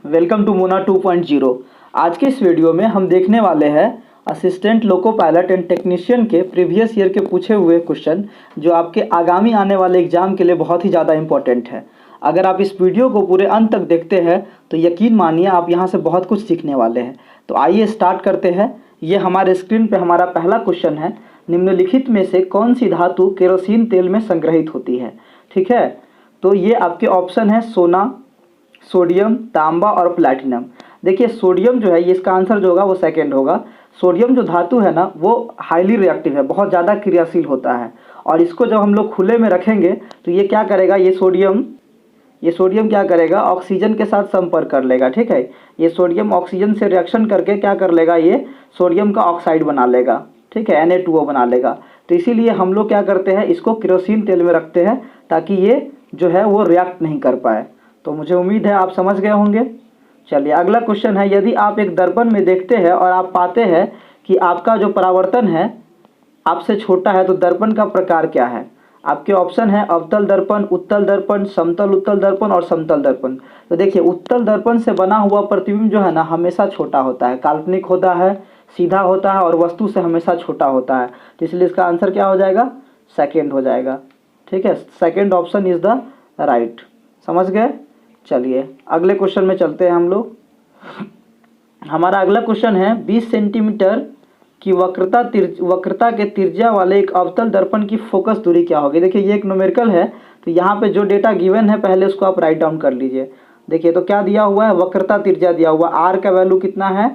Welcome to Mona 2.0। आज के इस वीडियो में हम देखने वाले हैं assistant loco pilot and technician के प्रीवियस ईयर के पूछे हुए क्वेश्चन, जो आपके आगामी आने वाले एग्जाम के लिए बहुत ही ज़्यादा इंपॉर्टेंट है। अगर आप इस वीडियो को पूरे अंत तक देखते हैं तो यकीन मानिए आप यहाँ से बहुत कुछ सीखने वाले हैं। तो आइए स्टार्ट करते हैं। ये हमारे स्क्रीन पे हमारा पहला क्वेश्चन है, निम्नलिखित में से कौन सी धातु केरोसिन तेल में संग्रहित होती है। ठीक है, तो ये आपके ऑप्शन है सोना, सोडियम, तांबा और प्लैटिनम। देखिए सोडियम जो है, ये इसका आंसर जो होगा वो सेकंड होगा। सोडियम जो धातु है ना वो हाईली रिएक्टिव है, बहुत ज़्यादा क्रियाशील होता है, और इसको जब हम लोग खुले में रखेंगे तो ये क्या करेगा, ये सोडियम क्या करेगा, ऑक्सीजन के साथ संपर्क कर लेगा। ठीक है, ये सोडियम ऑक्सीजन से रिएक्शन करके क्या कर लेगा, ये सोडियम का ऑक्साइड बना लेगा। ठीक है, Na2O बना लेगा। तो इसीलिए हम लोग क्या करते हैं, इसको केरोसिन तेल में रखते हैं ताकि ये जो है वो रिएक्ट नहीं कर पाए। तो मुझे उम्मीद है आप समझ गए होंगे। चलिए अगला क्वेश्चन है, यदि आप एक दर्पण में देखते हैं और आप पाते हैं कि आपका जो परावर्तन है आपसे छोटा है, तो दर्पण का प्रकार क्या है। आपके ऑप्शन है अवतल दर्पण, उत्तल दर्पण, समतल उत्तल दर्पण और समतल दर्पण। तो देखिए उत्तल दर्पण से बना हुआ प्रतिबिंब जो है ना हमेशा छोटा होता है, काल्पनिक होता है, सीधा होता है और वस्तु से हमेशा छोटा होता है। तो इसलिए इसका आंसर क्या हो जाएगा, सेकेंड हो जाएगा। ठीक है, second option is the right. समझ गए। चलिए अगले क्वेश्चन में चलते हैं हम लोग। हमारा अगला क्वेश्चन है 20 सेंटीमीटर की वक्रता के त्रिज्या वाले एक अवतल दर्पण की फोकस दूरी क्या होगी। देखिए ये एक न्यूमेरिकल है, तो यहाँ पे जो डेटा गिवन है पहले उसको आप राइट डाउन कर लीजिए। देखिए तो क्या दिया हुआ है, वक्रता त्रिज्या दिया हुआ, आर का वैल्यू कितना है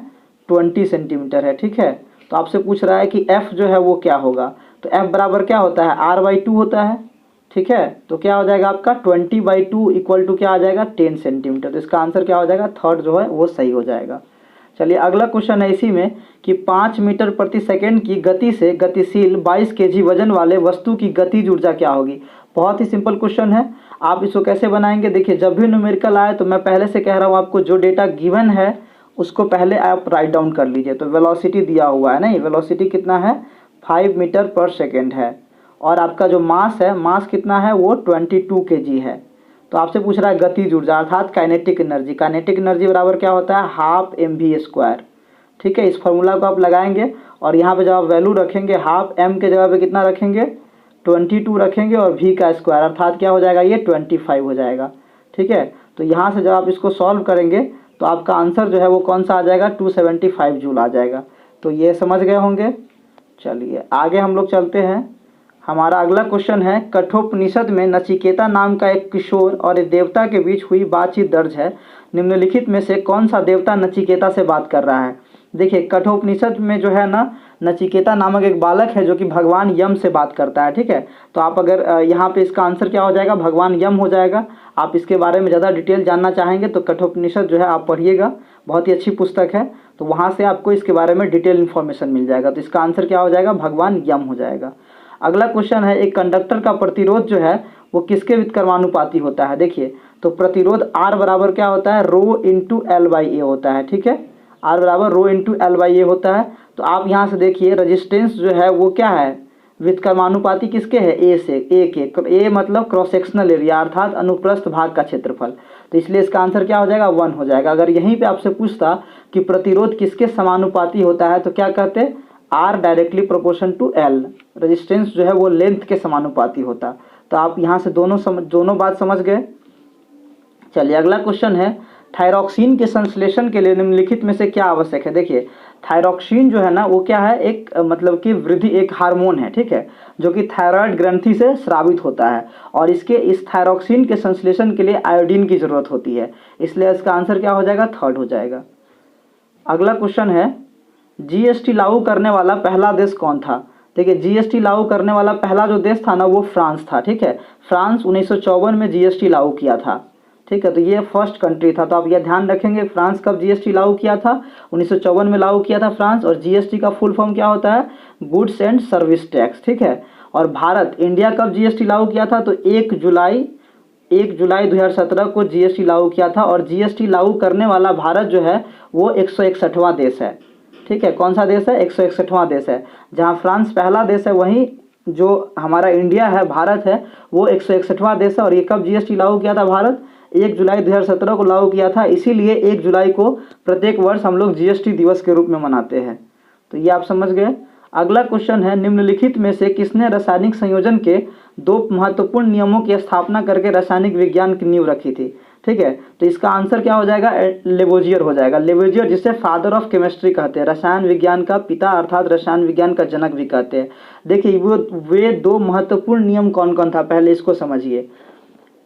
20 सेंटीमीटर है। ठीक है, तो आपसे पूछ रहा है कि एफ जो है वो क्या होगा। तो एफ बराबर क्या होता है, R/2 होता है। ठीक है, तो क्या हो जाएगा आपका 20/2 इक्वल टू क्या आ जाएगा 10 सेंटीमीटर। तो इसका आंसर क्या हो जाएगा, थर्ड जो है वो सही हो जाएगा। चलिए अगला क्वेश्चन है इसी में कि 5 मीटर प्रति सेकेंड की गति से गतिशील 22 kg वजन वाले वस्तु की गतिज ऊर्जा क्या होगी। बहुत ही सिंपल क्वेश्चन है। आप इसको कैसे बनाएंगे, देखिए जब भी न्यूमेरिकल आए तो मैं पहले से कह रहा हूँ आपको, जो डेटा गिवन है उसको पहले आप राइट डाउन कर लीजिए। तो वेलोसिटी दिया हुआ है, नहीं वेलोसिटी कितना है 5 मीटर पर सेकेंड है, और आपका जो मास है, मास कितना है वो 22 kg है। तो आपसे पूछ रहा है गतिज ऊर्जा अर्थात काइनेटिक एनर्जी। काइनेटिक एनर्जी बराबर क्या होता है, हाफ mv²। ठीक है, इस फॉर्मूला को आप लगाएंगे और यहाँ पे जब आप वैल्यू रखेंगे हाफ m के जगह पे कितना रखेंगे 22 रखेंगे, और v का स्क्वायर अर्थात क्या हो जाएगा ये 25 हो जाएगा। ठीक है, तो यहाँ से जब आप इसको सॉल्व करेंगे तो आपका आंसर जो है वो कौन सा आ जाएगा 275 जूल आ जाएगा। तो ये समझ गए होंगे। चलिए आगे हम लोग चलते हैं। हमारा अगला क्वेश्चन है, कठोपनिषद में नचिकेता नाम का एक किशोर और एक देवता के बीच हुई बातचीत दर्ज है। निम्नलिखित में से कौन सा देवता नचिकेता से बात कर रहा है। देखिए कठोपनिषद में जो है ना नचिकेता नामक एक बालक है जो कि भगवान यम से बात करता है। ठीक है, तो आप अगर यहाँ पे इसका आंसर क्या हो जाएगा, भगवान यम हो जाएगा। आप इसके बारे में ज़्यादा डिटेल जानना चाहेंगे तो कठोपनिषद जो है आप पढ़िएगा, बहुत ही अच्छी पुस्तक है, तो वहाँ से आपको इसके बारे में डिटेल इन्फॉर्मेशन मिल जाएगा। तो इसका आंसर क्या हो जाएगा, भगवान यम हो जाएगा। अगला क्वेश्चन है, एक कंडक्टर का प्रतिरोध जो है वो किसके व्युत्क्रमानुपाती होता है। देखिए तो प्रतिरोध R बराबर क्या होता है, ρ/L/A होता है। ठीक है, R बराबर ρ/L/A होता है। तो आप यहाँ से देखिए रेजिस्टेंस जो है वो क्या है, व्युत्क्रमानुपाती किसके है, A से। A मतलब क्रॉस सेक्शनल एरिया अर्थात अनुप्रस्थ भाग का क्षेत्रफल। तो इसलिए इसका आंसर क्या हो जाएगा 1 हो जाएगा। अगर यहीं पे आपसे पूछता कि प्रतिरोध किसके समानुपाती होता है तो क्या कहते, R directly proportion to L। Resistance जो है वो लेंथ के समानुपाती होता। तो आप यहाँ से दोनों बात समझ गए। चलिए अगला क्वेश्चन है, थायरॉक्सिन के संश्लेषण के लिए निम्नलिखित में से क्या आवश्यक है। देखिए थायरॉक्सिन जो है ना वो क्या है, एक मतलब कि वृद्धि एक हार्मोन है। ठीक है, जो कि थायराइड ग्रंथि से स्रावित होता है, और इस थायरॉक्सिन के संश्लेषण के लिए आयोडीन की जरूरत होती है। इसलिए इसका आंसर क्या हो जाएगा, थर्ड हो जाएगा। अगला क्वेश्चन है, जीएसटी लागू करने वाला पहला देश कौन था। देखिए जीएसटी लागू करने वाला पहला जो देश था ना वो फ्रांस था। ठीक है, फ्रांस 1954 में जीएसटी लागू किया था। ठीक है, तो ये फर्स्ट कंट्री था। तो आप ये ध्यान रखेंगे फ्रांस कब जीएसटी लागू किया था, 1954 में लागू किया था फ्रांस। और जीएसटी का फुल फॉर्म क्या होता है, गुड्स एंड सर्विस टैक्स। ठीक है, और भारत इंडिया कब जीएसटी लागू किया था, तो 1 जुलाई 2017 को जीएसटी लागू किया था। और जीएसटी लागू करने वाला भारत जो है वो 161वां देश है। ठीक है, कौन सा देश है, 161वां देश है। जहाँ फ्रांस पहला देश है वहीं जो हमारा इंडिया है, भारत है, वो 161वां देश है। और ये कब जीएसटी लागू किया था भारत? 1 जुलाई 2017 को लागू किया था। इसीलिए 1 जुलाई को प्रत्येक वर्ष हम लोग जीएसटी दिवस के रूप में मनाते हैं। तो ये आप समझ गए। अगला क्वेश्चन है, निम्नलिखित में से किसने रासायनिक संयोजन के 2 महत्वपूर्ण नियमों की स्थापना करके रासायनिक विज्ञान की नींव रखी थी? ठीक है, तो इसका आंसर क्या हो जाएगा? लेवोजियर हो जाएगा। लेवोजियर, जिसे फादर ऑफ केमिस्ट्री कहते हैं, रसायन विज्ञान का पिता अर्थात रसायन विज्ञान का जनक भी कहते हैं। देखिए वे 2 महत्वपूर्ण नियम कौन कौन था, पहले इसको समझिए।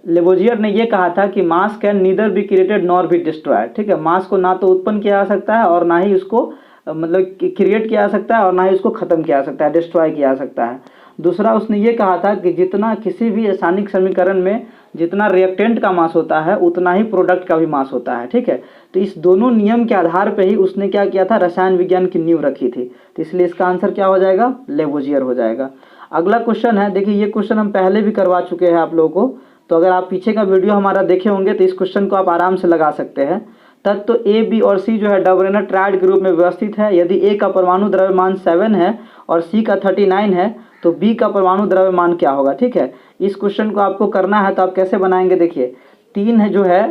लेवोजियर ने यह कहा था कि मास can neither be created nor be destroyed. ठीक है, मास को ना तो उत्पन्न किया जा सकता है और ना ही उसको मतलब क्रिएट किया जा सकता है और ना ही उसको खत्म किया जा सकता है, डिस्ट्रॉय किया जा सकता है। दूसरा, उसने ये कहा था कि जितना किसी भी रासायनिक समीकरण में जितना रिएक्टेंट का मास होता है उतना ही प्रोडक्ट का भी मास होता है। ठीक है, तो इस दोनों नियम के आधार पे ही उसने क्या किया था? रसायन विज्ञान की नींव रखी थी। तो इसलिए इसका आंसर क्या हो जाएगा? लेवोजियर हो जाएगा। अगला क्वेश्चन है, देखिए ये क्वेश्चन हम पहले भी करवा चुके हैं आप लोगों को, तो अगर आप पीछे का वीडियो हमारा देखे होंगे तो इस क्वेश्चन को आप आराम से लगा सकते हैं। तत्व ए, बी और सी जो है डबरेनर ट्रायड के रूप में व्यवस्थित है। यदि ए का परमाणु द्रव्यमान 7 है और सी का 39 है तो बी का परमाणु द्रव्यमान क्या होगा? ठीक है, इस क्वेश्चन को आपको करना है तो आप कैसे बनाएंगे? देखिए 3 है जो है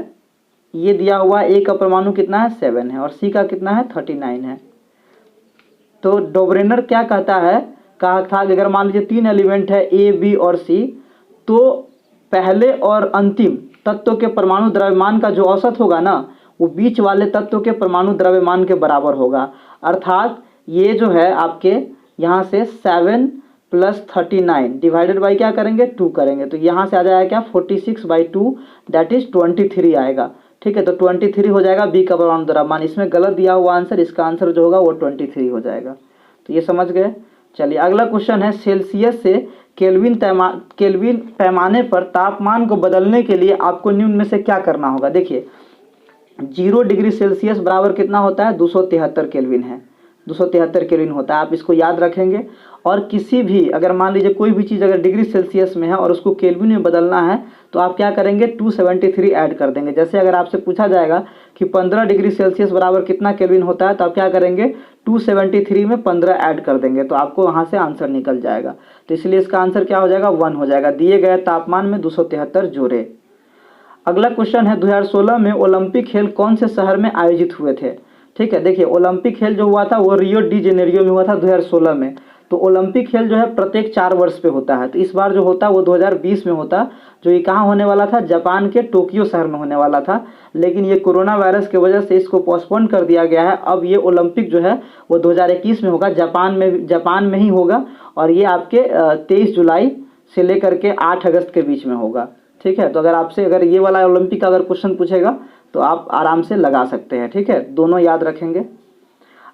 ये दिया हुआ, ए का परमाणु कितना है? 7 है और सी का कितना है? 39 है। तो डोब्रेनर क्या कहता है? कहा था कि अगर मान लीजिए 3 एलिमेंट है ए, बी और सी, तो पहले और अंतिम तत्व के परमाणु द्रव्यमान का जो औसत होगा ना, वो बीच वाले तत्व के परमाणु द्रव्यमान के बराबर होगा। अर्थात ये जो है आपके यहाँ से 7 + 39 डिवाइडेड बाई क्या करेंगे? 2 करेंगे, तो यहाँ से आ जाएगा क्या? 46/2 दैट इज 23 आएगा। ठीक है, तो 23 हो जाएगा बी का परमाणु द्रव्यमान। इसमें गलत दिया हुआ आंसर, इसका आंसर जो होगा वो 23 हो जाएगा। तो ये समझ गए। चलिए अगला क्वेश्चन है, सेल्सियस से केल्विन पैमाने पर तापमान को बदलने के लिए आपको निम्न में से क्या करना होगा? देखिए 0 डिग्री सेल्सियस बराबर कितना होता है? 273 केल्विन है, 273 केल्विन होता है। आप इसको याद रखेंगे। और किसी भी अगर मान लीजिए कोई भी चीज़ अगर डिग्री सेल्सियस में है और उसको केल्विन में बदलना है तो आप क्या करेंगे? 273 ऐड कर देंगे। जैसे अगर आपसे पूछा जाएगा कि 15 डिग्री सेल्सियस बराबर कितना केल्विन होता है, तो आप क्या करेंगे? 273 में 15 ऐड कर देंगे, तो आपको वहाँ से आंसर निकल जाएगा। तो इसलिए इसका आंसर क्या हो जाएगा? 1 हो जाएगा। दिए गए तापमान में 273 जोड़े। अगला क्वेश्चन है, 2016 में ओलंपिक खेल कौन से शहर में आयोजित हुए थे? ठीक है, देखिए ओलंपिक खेल जो हुआ था वो रियो डी जेनेरियो में हुआ था 2016 में। तो ओलंपिक खेल जो है प्रत्येक 4 वर्ष पे होता है, तो इस बार जो होता है वो 2020 में होता। जो ये कहाँ होने वाला था? जापान के टोक्यो शहर में होने वाला था, लेकिन ये कोरोना वायरस की वजह से इसको पोस्टपोन कर दिया गया है। अब ये ओलंपिक जो है वो 2021 में होगा, जापान में ही होगा। और ये आपके 23 जुलाई से लेकर के 8 अगस्त के बीच में होगा। ठीक है, तो अगर आपसे अगर ये वाला ओलंपिक का अगर क्वेश्चन पूछेगा तो आप आराम से लगा सकते हैं। ठीक है, दोनों याद रखेंगे।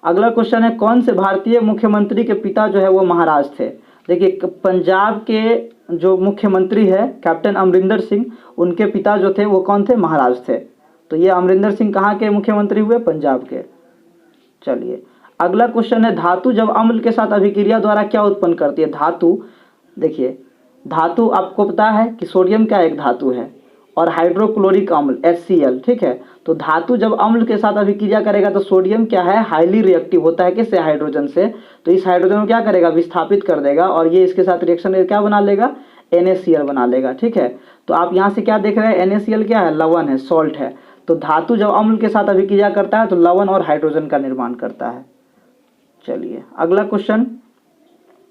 अगला क्वेश्चन है, कौन से भारतीय मुख्यमंत्री के पिता जो है वो महाराज थे? देखिए पंजाब के जो मुख्यमंत्री है कैप्टन अमरिंदर सिंह, उनके पिता जो थे वो कौन थे? महाराज थे। तो ये अमरिंदर सिंह कहाँ के मुख्यमंत्री हुए? पंजाब के। चलिए अगला क्वेश्चन है, धातु जब अम्ल के साथ अभिक्रिया द्वारा क्या उत्पन्न करती है? धातु, देखिए धातु आपको पता है कि सोडियम क्या एक धातु है और हाइड्रोक्लोरिक अम्ल HCl। ठीक है, तो धातु जब अम्ल के साथ अभिक्रिया करेगा तो सोडियम क्या है? हाईली रिएक्टिव होता है किससे? हाइड्रोजन से। तो इस हाइड्रोजन को क्या करेगा? विस्थापित कर देगा और ये इसके साथ रिएक्शन क्या बना लेगा? NaCl बना लेगा। ठीक है, तो आप यहाँ से क्या देख रहे हैं? NaCl क्या है? लवण है, सॉल्ट है। तो धातु जब अम्ल के साथ अभिक्रिया करता है तो लवण और हाइड्रोजन का निर्माण करता है। चलिए अगला क्वेश्चन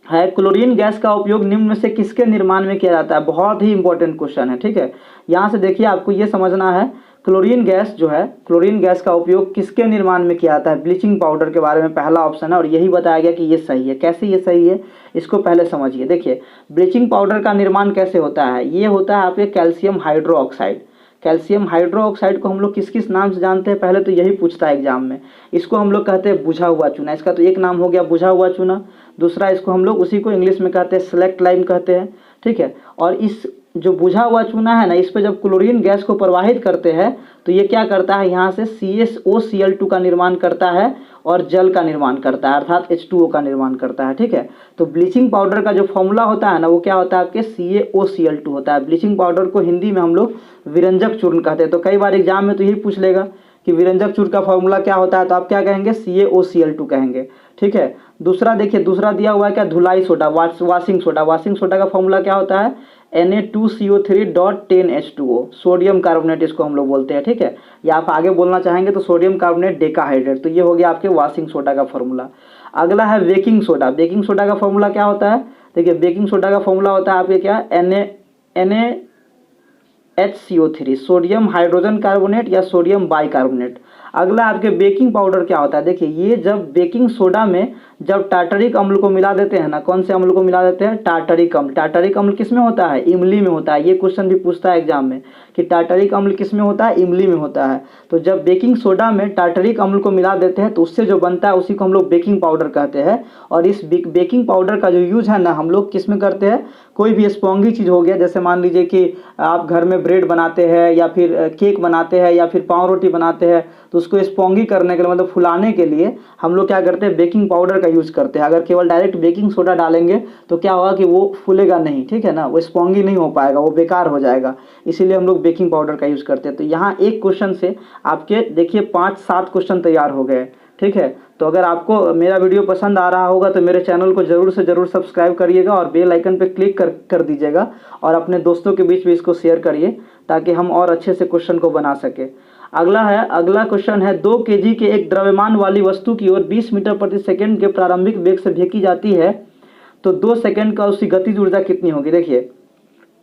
है, क्लोरीन गैस का उपयोग निम्न में से किसके निर्माण में किया जाता है? बहुत ही इंपॉर्टेंट क्वेश्चन है। ठीक है, यहाँ से देखिए आपको ये समझना है, क्लोरीन गैस जो है, क्लोरीन गैस का उपयोग किसके निर्माण में किया जाता है? ब्लीचिंग पाउडर के बारे में पहला ऑप्शन है और यही बताया गया कि ये सही है। कैसे ये सही है इसको पहले समझिए। देखिए ब्लीचिंग पाउडर का निर्माण कैसे होता है? ये होता है आपके कैल्शियम हाइड्रोक्साइड। कैल्शियम हाइड्रोक्साइड को हम लोग किस किस नाम से जानते हैं? पहले तो यही पूछता है एग्जाम में। इसको हम लोग कहते हैं बुझा हुआ चूना। इसका तो एक नाम हो गया बुझा हुआ चूना। दूसरा इसको हम लोग उसी को इंग्लिश में कहते हैं सेलेक्ट लाइम कहते हैं। ठीक है, और इस जो बुझा हुआ चूना है ना, इस पे जब क्लोरीन गैस को प्रवाहित करते हैं तो ये क्या करता है? यहाँ से CaOCl2 का निर्माण करता है और जल का निर्माण करता है, अर्थात H2O का निर्माण करता है। ठीक है, तो ब्लीचिंग पाउडर का जो फॉर्मूला होता है ना, वो क्या होता है? आपके CaOCl2 होता है। ब्लीचिंग पाउडर को हिंदी में हम लोग विरंजक चूर्ण कहते हैं। तो कई बार एग्जाम में तो यही पूछ लेगा कि विरंजक चूर्ण का फॉर्मूला क्या होता है, तो आप क्या कहेंगे? CaOCl2 कहेंगे। ठीक है। दूसरा देखिए, दूसरा दिया हुआ है क्या, धुलाई soda, washing soda. Washing soda का फॉर्मूला क्या होता है, Na2CO3.10H2O, सोडियम कार्बोनेट इसको हम लोग बोलते हैं, ठीक है। या आप आगे बोलना चाहेंगे तो सोडियम कार्बोनेट डेकाहाइड्रेट। तो ये हो गया आपके वाशिंग सोडा का फॉर्मूला। अगला है बेकिंग सोडा। बेकिंग सोडा का फॉर्मूला क्या होता है, देखिए बेकिंग सोडा का फॉर्मूला होता है आपके क्या, NaHCO3, सोडियम हाइड्रोजन कार्बोनेट या सोडियम बाइकार्बोनेट। अगला आपके बेकिंग पाउडर क्या होता है, देखिए ये जब बेकिंग सोडा में जब टार्टरिक अम्ल को मिला देते हैं ना, कौन से अम्ल को मिला देते हैं, टार्टरिक अम्ल। टार्टरिक अम्ल किस में होता है, इमली में होता है। ये क्वेश्चन भी पूछता है एग्जाम में कि टार्टरिक अम्ल किस में होता है, इमली में होता है। तो जब बेकिंग सोडा में टार्टरिक अम्ल को मिला देते हैं तो उससे जो बनता है उसी को हम लोग बेकिंग पाउडर कहते हैं। और इस बेकिंग पाउडर का जो यूज है ना हम लोग किस में करते हैं, कोई भी स्पॉन्गी चीज़ हो गया, जैसे मान लीजिए कि आप घर में ब्रेड बनाते हैं या फिर केक बनाते हैं या फिर पाव रोटी बनाते हैं, तो उसको स्पॉन्गी करने के लिए मतलब फुलाने के लिए हम लोग क्या करते हैं, बेकिंग पाउडर का यूज करते हैं। अगर केवल डायरेक्ट बेकिंग सोडा डालेंगे तो क्या होगा कि वो फूलेगा नहीं, ठीक है ना, वो स्पॉन्गी नहीं हो पाएगा, वो बेकार हो जाएगा। इसीलिए हम लोग बेकिंग पाउडर का यूज करते हैं। तो यहाँ एक क्वेश्चन से आपके देखिए 5-7 क्वेश्चन तैयार हो गए, ठीक है। तो अगर आपको मेरा वीडियो पसंद आ रहा होगा तो मेरे चैनल को ज़रूर से ज़रूर सब्सक्राइब करिएगा और बेल आइकन पे क्लिक कर दीजिएगा और अपने दोस्तों के बीच भी इसको शेयर करिए ताकि हम और अच्छे से क्वेश्चन को बना सके। अगला क्वेश्चन है, 2 kg के एक द्रव्यमान वाली वस्तु की ओर 20 मीटर प्रति सेकंड के प्रारंभिक वेग से फेंकी जाती है तो 2 सेकंड का उसकी गतिज ऊर्जा कितनी होगी। देखिए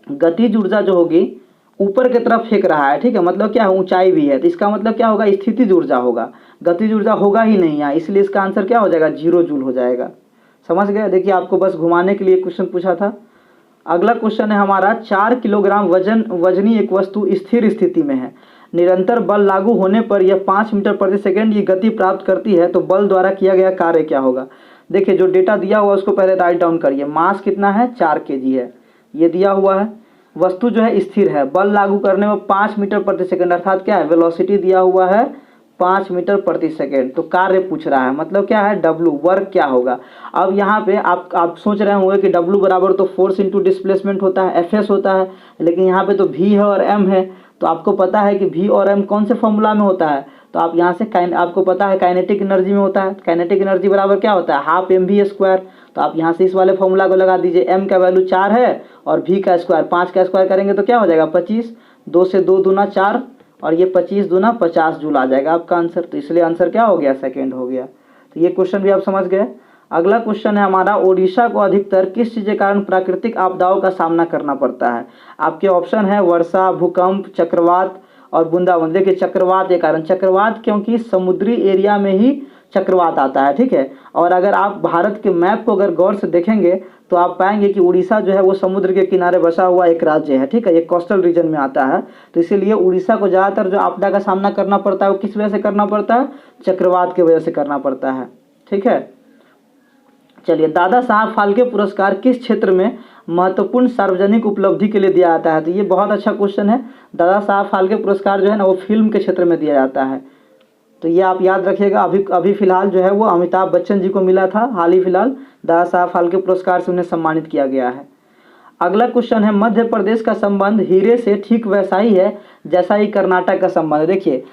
गतिज ऊर्जा जो होगी ऊपर की तरफ फेंक रहा है, ठीक है, मतलब क्या है, ऊंचाई भी है, तो इसका मतलब क्या होगा, स्थितिज ऊर्जा होगा, गतिज ऊर्जा होगा ही नहीं यहाँ, इसलिए इसका आंसर क्या हो जाएगा, 0 जूल हो जाएगा। समझ गए, देखिए आपको बस घुमाने के लिए क्वेश्चन पूछा था। अगला क्वेश्चन है हमारा, 4 किलोग्राम वजनी एक वस्तु स्थिर स्थिति में है, निरंतर बल लागू होने पर यह 5 मीटर प्रति सेकंड ये गति प्राप्त करती है, तो बल द्वारा किया गया कार्य क्या होगा। देखिए जो डेटा दिया हुआ उसको पहले राइट डाउन करिए। मास कितना है, 4 kg है, ये दिया हुआ है। वस्तु जो है स्थिर है, बल लागू करने में 5 मीटर प्रति सेकंड, अर्थात क्या है, वेलोसिटी दिया हुआ है 5 मीटर प्रति सेकंड। तो कार्य पूछ रहा है, मतलब क्या है, W, वर्क क्या होगा। अब यहाँ पे आप सोच रहे होंगे कि W बराबर तो फोर्स इंटू डिस्प्लेसमेंट होता है, Fs होता है, लेकिन यहाँ पे तो V है और M है। तो आपको पता है कि V और M कौन से फॉर्मूला में होता है, तो आप यहाँ से आपको पता है काइनेटिक एनर्जी में होता है। काइनेटिक एनर्जी बराबर क्या होता है, 12 mv²। तो आप यहाँ से इस वाले फॉर्मूला को लगा दीजिए। M का वैल्यू 4 है और V का स्क्वायर 5 का स्क्वायर करेंगे तो क्या हो जाएगा, 25, 2 से 2 दूना 4 और ये 25 दूना 50 जूल आ जाएगा आपका आंसर। तो इसलिए आंसर क्या हो गया, सेकेंड हो गया। तो ये क्वेश्चन भी आप समझ गए। अगला क्वेश्चन है हमारा, ओडिशा को अधिकतर किस चीज़ के कारण प्राकृतिक आपदाओं का सामना करना पड़ता है। आपके ऑप्शन है वर्षा, भूकंप, चक्रवात और बूंदाबांदी। देखिए चक्रवात के कारण, चक्रवात क्योंकि समुद्री एरिया में ही चक्रवात आता है, ठीक है। और अगर आप भारत के मैप को अगर गौर से देखेंगे तो आप पाएंगे कि उड़ीसा जो है वो समुद्र के किनारे बसा हुआ एक राज्य है, ठीक है, ये कोस्टल रीजन में आता है। तो इसीलिए उड़ीसा को ज़्यादातर जो आपदा का सामना करना पड़ता है वो किस वजह से करना पड़ता है, चक्रवात की वजह से करना पड़ता है, ठीक है। चलिए, दादा साहब फाल्के पुरस्कार किस क्षेत्र में महत्वपूर्ण सार्वजनिक उपलब्धि के लिए दिया जाता है। तो ये बहुत अच्छा क्वेश्चन है। दादा साहब फाल्के पुरस्कार जो है ना वो फिल्म के क्षेत्र में दिया जाता है, तो ये आप याद रखिएगा। अभी फिलहाल जो है वो अमिताभ बच्चन जी को मिला था, हाल ही फिलहाल दादा साहब फाल्के पुरस्कार से उन्हें सम्मानित किया गया है। अगला क्वेश्चन है, मध्य प्रदेश का संबंध हीरे से ठीक वैसा ही है जैसा ही कर्नाटक का संबंध है। देखिए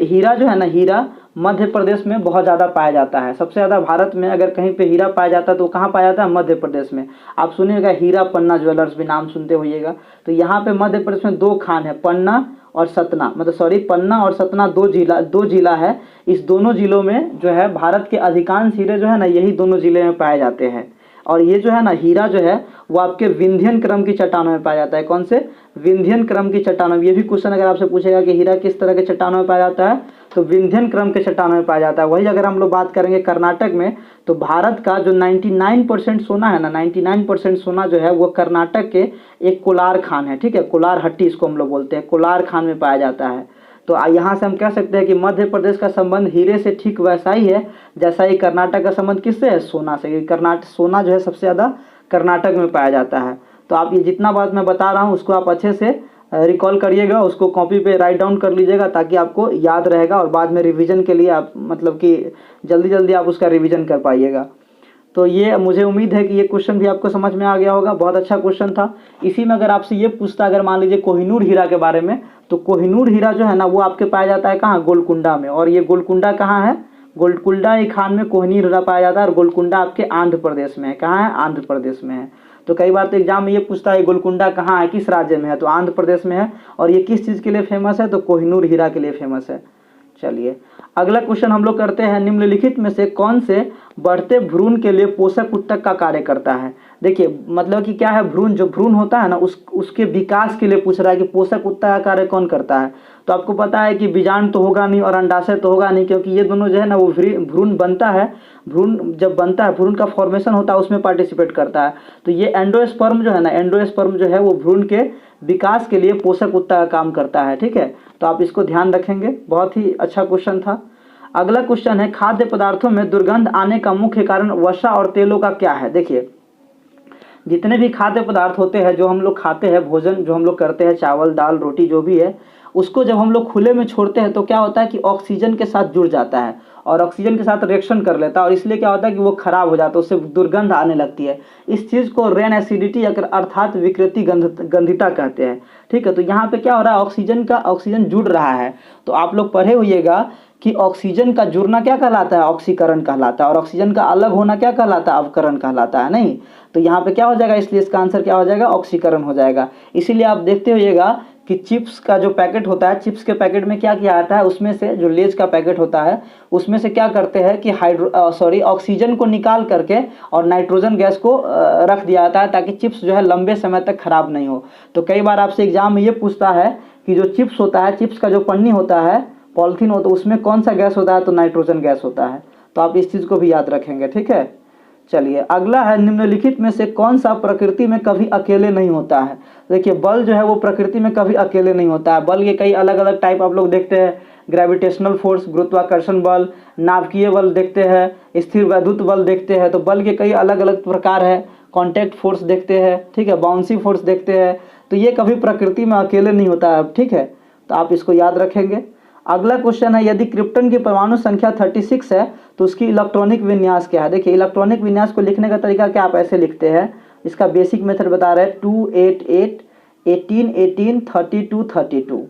हीरा जो है ना, हीरा मध्य प्रदेश में बहुत ज़्यादा पाया जाता है। सबसे ज़्यादा भारत में अगर कहीं पे हीरा पाया जाता है तो कहाँ पाया जाता है, मध्य प्रदेश में। आप सुनिएगा हीरा पन्ना ज्वेलर्स भी नाम सुनते होइएगा। तो यहाँ पे मध्य प्रदेश में 2 खान है, पन्ना और सतना, मतलब सॉरी पन्ना और सतना, दो जिला है। इस दोनों जिलों में जो है भारत के अधिकांश हीरे जो है ना यही दोनों जिले में पाए जाते हैं। और ये जो है ना हीरा जो है वो आपके विंध्यन क्रम की चट्टानों में पाया जाता है। कौन से, विंध्यन क्रम की चट्टानों में। ये भी क्वेश्चन अगर आपसे पूछेगा कि हीरा किस तरह के चट्टानों में पाया जाता है, तो विंध्यन क्रम के चट्टानों में पाया जाता है। वही अगर हम लोग बात करेंगे कर्नाटक में, तो भारत का जो 99% सोना है ना, 99% सोना जो है वो कर्नाटक के एक कोलार खान है, ठीक है, कोलार हट्टी इसको हम लोग बोलते हैं, कोलार खान में पाया जाता है। तो यहाँ से हम कह सकते हैं कि मध्य प्रदेश का संबंध हीरे से ठीक वैसा ही है जैसा ही कर्नाटक का संबंध किससे है, सोना से। सोना जो है सबसे ज़्यादा कर्नाटक में पाया जाता है। तो आप ये जितना बात मैं बता रहा हूँ उसको आप अच्छे से रिकॉल करिएगा, उसको कॉपी पे राइट डाउन कर लीजिएगा ताकि आपको याद रहेगा और बाद में रिवीजन के लिए आप मतलब कि जल्दी जल्दी आप उसका रिवीजन कर पाइएगा। तो ये मुझे उम्मीद है कि ये क्वेश्चन भी आपको समझ में आ गया होगा। बहुत अच्छा क्वेश्चन था। इसी में अगर आपसे ये पूछता, अगर मान लीजिए कोहिनूर हीरा के बारे में, तो कोहिनूर हीरा जो है ना वो आपके पाया जाता है कहाँ, गोलकुंडा में। और ये गोलकुंडा कहाँ है, गोलकुंडा ही खान में कोहिनूर हीरा पाया जाता है और गोलकुंडा आपके आंध्र प्रदेश में है। कहाँ है? आंध्र प्रदेश में है। तो कई बार तो एग्जाम में ये पूछता है गोलकुंडा कहाँ है, किस राज्य में है, तो आंध्र प्रदेश में है। और ये किस चीज़ के लिए फेमस है? तो कोहिनूर हीरा के लिए फेमस है। चलिए अगला क्वेश्चन हम लोग करते हैं, निम्नलिखित में से कौन से बढ़ते भ्रूण के लिए पोषक उत्तक का कार्य करता है? देखिए मतलब कि क्या है, भ्रूण जो भ्रूण होता है ना उसके विकास के लिए पूछ रहा है कि पोषक उत्तक का कार्य कौन करता है। तो आपको पता है कि बीजांड तो होगा नहीं और अंडाशय तो होगा नहीं, क्योंकि ये दोनों जो है ना वो भ्रूण बनता है, भ्रूण जब बनता है भ्रूण का फॉर्मेशन होता है उसमें पार्टिसिपेट करता है। तो ये एंडोस्पर्म जो है ना, एंडोस्पर्म जो है वो भ्रूण के विकास के लिए पोषक उत्तक का काम करता है। ठीक है, तो आप इसको ध्यान रखेंगे, बहुत ही अच्छा क्वेश्चन था। अगला क्वेश्चन है, खाद्य पदार्थों में दुर्गंध आने का मुख्य कारण वसा और तेलों का क्या है? देखिए जितने भी खाद्य पदार्थ होते हैं जो हम लोग खाते हैं, भोजन जो हम लोग करते हैं, चावल दाल रोटी जो भी है, उसको जब हम लोग खुले में छोड़ते हैं तो क्या होता है कि ऑक्सीजन के साथ जुड़ जाता है और ऑक्सीजन के साथ रिएक्शन कर लेता है और इसलिए क्या होता है कि वो खराब हो जाता है, उससे दुर्गंध आने लगती है। इस चीज़ को रेन एसिडिटी अर्थात विकृति गंधिता कहते हैं। ठीक है, तो यहाँ पे क्या हो रहा है, ऑक्सीजन जुड़ रहा है। तो आप लोग पढ़े होइएगा कि ऑक्सीजन का जुड़ना क्या कहलाता है? ऑक्सीकरण कहलाता है। और ऑक्सीजन का अलग होना क्या कहलाता है? अवकरण कहलाता है। नहीं, तो यहाँ पे क्या हो जाएगा, इसलिए इसका आंसर क्या हो जाएगा? ऑक्सीकरण हो जाएगा। इसीलिए आप देखते होइएगा कि चिप्स का जो पैकेट होता है, चिप्स के पैकेट में क्या किया जाता है, उसमें से जो लेज का पैकेट होता है उसमें से क्या करते हैं कि ऑक्सीजन को निकाल करके और नाइट्रोजन गैस को रख दिया जाता है ताकि चिप्स जो है लंबे समय तक खराब नहीं हो। तो कई बार आपसे एग्जाम में ये पूछता है कि जो चिप्स होता है, चिप्स का जो पन्नी होता है, पॉलिथीन होता है, उसमें कौन सा गैस होता है? तो नाइट्रोजन गैस होता है। तो आप इस चीज़ को भी याद रखेंगे। ठीक है, चलिए अगला है, निम्नलिखित में से कौन सा प्रकृति में कभी अकेले नहीं होता है? देखिए बल जो है वो प्रकृति में कभी अकेले नहीं होता है। बल के कई अलग अलग टाइप आप लोग देखते हैं, ग्रेविटेशनल फोर्स गुरुत्वाकर्षण बल, नाभिकीय बल देखते हैं, स्थिर वैद्युत बल देखते हैं। तो बल के कई अलग अलग प्रकार है, कॉन्टैक्ट फोर्स देखते हैं, ठीक है, बाउंसी फोर्स देखते हैं। तो ये कभी प्रकृति में अकेले नहीं होता है। ठीक है, तो आप इसको याद रखेंगे। अगला क्वेश्चन है, यदि क्रिप्टन की परमाणु संख्या 36 है तो उसकी इलेक्ट्रॉनिक विन्यास क्या है? देखिए इलेक्ट्रॉनिक विन्यास को लिखने का तरीका क्या आप ऐसे लिखते हैं, इसका बेसिक मेथड बता रहे हैं, 288 18 18 32 32।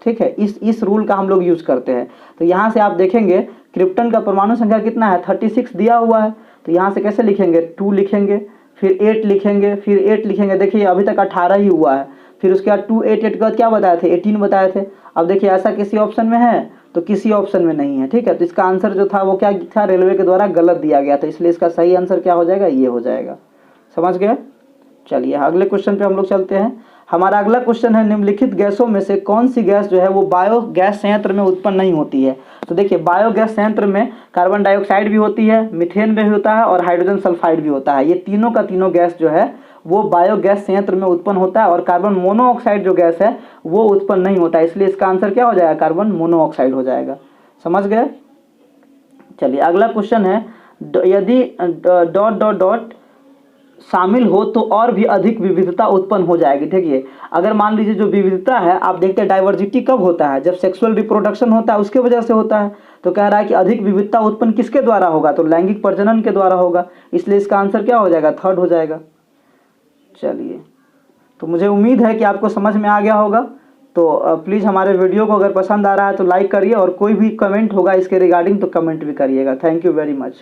ठीक है, इस रूल का हम लोग यूज करते हैं। तो यहाँ से आप देखेंगे क्रिप्टन का परमाणु संख्या कितना है? 36 दिया हुआ है। तो यहाँ से कैसे लिखेंगे? 2 लिखेंगे, फिर 8 लिखेंगे, फिर 8 लिखेंगे। देखिए अभी तक 18 ही हुआ है। फिर उसके बाद 288 के बाद क्या बताए थे? 18 बताए थे। अब देखिए ऐसा किसी ऑप्शन में है तो किसी ऑप्शन में नहीं है। ठीक है, तो इसका आंसर जो था वो क्या था? रेलवे के द्वारा गलत दिया गया था, इसलिए इसका सही आंसर क्या हो जाएगा? ये हो जाएगा। समझ गए? चलिए अगले क्वेश्चन पे हम लोग चलते हैं। हमारा अगला क्वेश्चन है, निम्नलिखित गैसों में से कौन सी गैस जो है वो बायोगैस संयंत्र में उत्पन्न नहीं होती है? तो देखिए बायोगैस संयंत्र में कार्बन डाइऑक्साइड भी होती है, मीथेन भी होता है और हाइड्रोजन सल्फाइड भी होता है। ये तीनों का तीनों गैस जो है वो बायोगैस संयंत्र में उत्पन्न होता है और कार्बन मोनोऑक्साइड जो गैस है वो उत्पन्न नहीं होता है, इसलिए इसका आंसर क्या हो जाएगा? कार्बन मोनोऑक्साइड हो जाएगा। समझ गए? चलिए अगला क्वेश्चन है, यदि डॉट डॉट डॉट शामिल हो तो और भी अधिक विविधता उत्पन्न हो जाएगी। देखिए अगर मान लीजिए जो विविधता है, आप देखते हैं डाइवर्सिटी कब होता है? जब सेक्सुअल रिप्रोडक्शन होता है उसके वजह से होता है। तो कह रहा है कि अधिक विविधता उत्पन्न किसके द्वारा होगा? तो लैंगिक प्रजनन के द्वारा होगा, इसलिए इसका आंसर क्या हो जाएगा? थर्ड हो जाएगा। चलिए, तो मुझे उम्मीद है कि आपको समझ में आ गया होगा। तो प्लीज़ हमारे वीडियो को अगर पसंद आ रहा है तो लाइक करिए और कोई भी कमेंट होगा इसके रिगार्डिंग तो कमेंट भी करिएगा। Thank you very much.